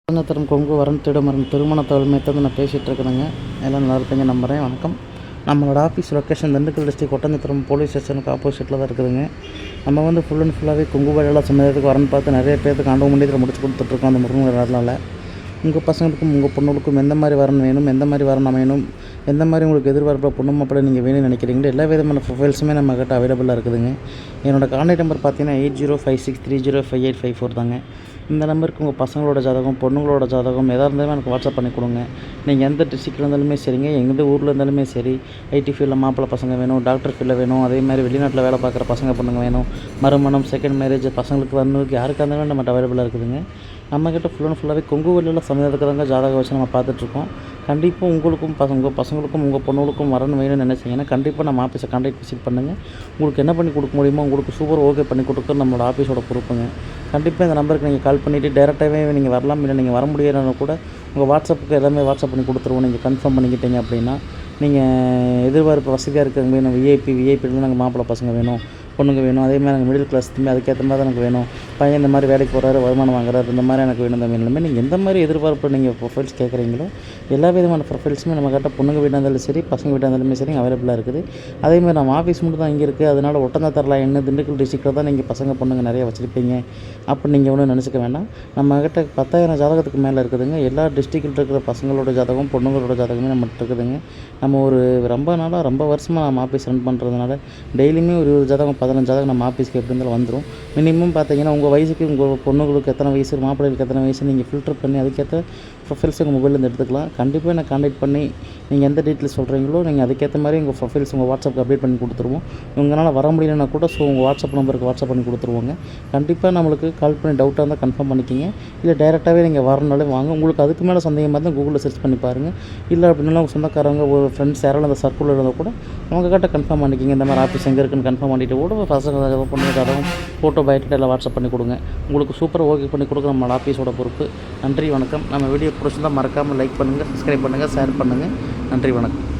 தரும் கொங்கு வரன் திடுமரன் திருமண தோல்மையத்தை நான் பேசிகிட்டு இருக்கிறேங்க. எல்லாம் நல்லா இருப்பீங்க நம்புகிறேன். வணக்கம். நம்மளோட office location Dindigul district Oddanchatram police ஸ்டேஷனுக்கு ஆப்போசிட்டில் தான் இருக்குதுங்க. நம்ம வந்து ஃபுல் அண்ட் ஃபுல்லாகவே கொங்கு வழியெல்லாம் சமயத்துக்கு வரன்னு பார்த்து நிறைய பேருக்கு ஆண்டவ மண்டியத்தில் முடிச்சு கொடுத்துட்ருக்கோம். அந்த முருகன் வரலால் உங்கள் பசங்களுக்கும் உங்கள் பொண்ணுகளுக்கும் எந்த மாதிரி வரன் வேணும், எந்த மாதிரி வரன் அமையணும், எந்த மாதிரி உங்களுக்கு எதிர்பார்ப்பில் பொண்ணு மாப்பிள்ளை நீங்கள் வேணும்னு நினைக்கிறீங்களோ எல்லா விதமான ப்ரொஃபைல்ஸுமே நம்மக்கிட்ட அவைலபிளாக இருக்குதுங்க. என்னோடய கான்டாக்ட் நம்பர் பார்த்தீங்கன்னா 8056305854 தாங்க. இந்த நம்பருக்கு உங்கள் பசங்களோட ஜாதகம், பொண்ணுங்களோட ஜாதகம் எதாக இருந்தாலும் எனக்கு வாட்ஸ்அப் பண்ணி கொடுங்க. நீங்கள் எந்த டிஸ்ட்ரிக்டில் இருந்தாலுமே சரிங்க, எந்த ஊரில் இருந்தாலுமே சரி. ஐடி ஃபீல்டில் மாப்பிள்ளை பசங்க வேணும், டாக்டர் ஃபீல்டில் வேணும், அதே மாதிரி வெளிநாட்டில் வேலை பார்க்குற பசங்க பொண்ணுங்க வேணும், மறுமணம், செகண்ட் மேரேஜ் பசங்களுக்கு வரணுக்கு யாருக்காக இருந்தாலும் நம்மகிட்ட அவைலபிளாக இருக்குதுங்க. நம்மக்கிட்ட ஃபுல் அண்ட் ஃபுல்லாகவே கொங்கு வழியில் சமயத்துக்கு தாங்க ஜாதகம் வச்சு நம்ம பார்த்துட்ருக்கோம். கண்டிப்பாக உங்களுக்கும் உங்கள் பசங்களுக்கும் உங்கள் பொண்ணுகளுக்கும் வரணும் வேணும்னு நினச்சிங்கன்னா கண்டிப்பாக நம்ம ஆஃபீஸை கான்டாக்ட் விசிட் பண்ணுங்கள். உங்களுக்கு என்ன பண்ணி கொடுக்க முடியுமோ உங்களுக்கு சூப்பர் ஓகே பண்ணி கொடுக்குறது நம்மளோட ஆஃபீஸோட பொறுப்புங்க. கண்டிப்பாக இந்த நம்பருக்கு நீங்கள் கால் பண்ணிவிட்டு டேரெக்டாகவே நீங்கள் வரலாம், இல்லை நீங்கள் வர முடியலன்னா கூட உங்கள் வாட்ஸ்அப்புக்கு எல்லாமே வாட்ஸ்அப் பண்ணி கொடுத்துருவோம். நீங்கள் கன்ஃபார்ம் பண்ணிக்கிட்டீங்க அப்படின்னா நீங்கள் எதிர்பார்ப்பு வசதியாக இருக்கிறவங்க வேணும், விஐபியில் நாங்கள் மாப்பிள்ளை பசங்க வேணும், பொண்ணுங்க வேணும், அதே மாதிரி நாங்கள் மிடில் கிளாஸ் தம்பி அதுக்கேற்ற மாதிரி தான் எனக்கு வேணும், பையன் இந்த மாதிரி வேலைக்கு போகிறாரு, வருமானம் வாங்குறாரு, இந்த மாதிரி எனக்கு வேணும். இந்த மாதிரி நீங்கள் எந்த மாதிரி எதிர்பார்ப்பு நீங்கள் ப்ரொஃபைல்ஸ் கேட்குறீங்களோ எல்லா விதமான ப்ரொஃபைல்ஸுமே நம்ம கிட்ட பொண்ணுங்க வீட்டாக இருந்தாலும் சரி, பசங்க வீட்டாக இருந்தாலுமே சரி அவைலபிளாக இருக்குது. அதேமாதிரி நம்ம ஆஃபீஸ் மட்டும் தான் இங்கே இருக்குது. அதனால் ஒட்டஞ்சத்திரம் என்ன திண்டுக்கல் டிஸ்ட்ரிக்டில் தான் நீங்கள் பசங்க பொண்ணுங்க நிறைய வச்சுருப்பீங்க அப்படின்னு நீங்கள் ஒன்றும் நினச்சிக்க வேண்டாம். நம்மக்கிட்ட 10,000 ஜாதகத்துக்கு மேலே இருக்குதுங்க. எல்லா டிஸ்ட்ரிக்டில் இருக்கிற பசங்களோட ஜாதகம், பொண்ணுங்களோட ஜாதகமே நம்மகிட்ட இருக்குதுங்க. நம்ம ஒரு ரொம்ப வருஷமாக நம்ம ஆஃபீஸ் ரன் பண்ணுறதுனால டெய்லியுமே ஒரு 20 ஜாதகம் 15 ஜாதகம் நம்ம ஆஃபீஸ்க்கு எப்படி இருந்தாலும் வந்துடும். மினிமம் பார்த்தீங்கன்னா உங்கள் வயசுக்கு உங்கள் பொண்ணுங்களுக்கு எத்தனை வயசு, மாப்பிள்ளைகளுக்கு எத்தனை வயசு நீங்கள் ஃபில்டர் பண்ணி அதுக்கேற்ற ப்ரொஃபைல்ஸ் உங்கள் மொபைலேருந்து எடுத்துக்கலாம். கண்டிப்பாக என்னை கான்டாக்ட் பண்ணி நீங்கள் எந்த டீட்டெயில்ஸ் சொல்கிறீங்களோ நீங்கள் அதுக்கேற்ற மாதிரி உங்கள் ப்ரொஃபைல்ஸ் உங்கள் வாட்ஸ்அப்புக்கு அப்டேட் பண்ணி கொடுத்துருவோம். உங்களால் வர முடியலன்னா கூட உங்கள் வாட்ஸ்அப் நம்பருக்கு வாட்ஸ்அப் பண்ணி கொடுத்துருவோங்க. கண்டிப்பாக நம்மளுக்கு கால் பண்ணி டவுட்டாக இருந்தால் கன்ஃபார்ம் பண்ணிக்கிங்க. இல்லை டேரெக்டாகவே நீங்கள் வரனாலே வாங்க. உங்களுக்கு அதுக்கு மேலே சந்தேகமாக இருந்தால் கூகுளில் சர்ச் பண்ணி பாருங்கள். இல்லை அப்படின்னாலும் உங்கள் சொந்தக்காரங்க ஒரு ஃப்ரெண்ட்ஸ் யாராலும் அந்த சர்க்குலர் இருந்தால் கூட அவங்கக்கிட்ட கன்ஃபார்ம் பண்ணிக்கிங்க. இந்த மாதிரி ஆஃபீஸ் எங்கே இருக்குன்னு கன்ஃபார்ம் பண்ணிவிட்டு கூட பசங்க பொண்ணு ஜாதகம் ஃபோட்டோ பயோடேட்டா எல்லாம் வாட்ஸ்அப் பண்ணி கொடுங்க. உங்களுக்கு சூப்பராக ஓகே பண்ணி கொடுக்குற நம்மளோட ஆஃபீஸோட பொறுப்பு. நன்றி, வணக்கம். நம்ம வீடியோ பிடிச்சிருந்தால் மறக்காமல் லைக் பண்ணுங்கள், சப்ஸ்கிரைப் பண்ணுங்கள், ஷேர் பண்ணுங்கள். நன்றி, வணக்கம்.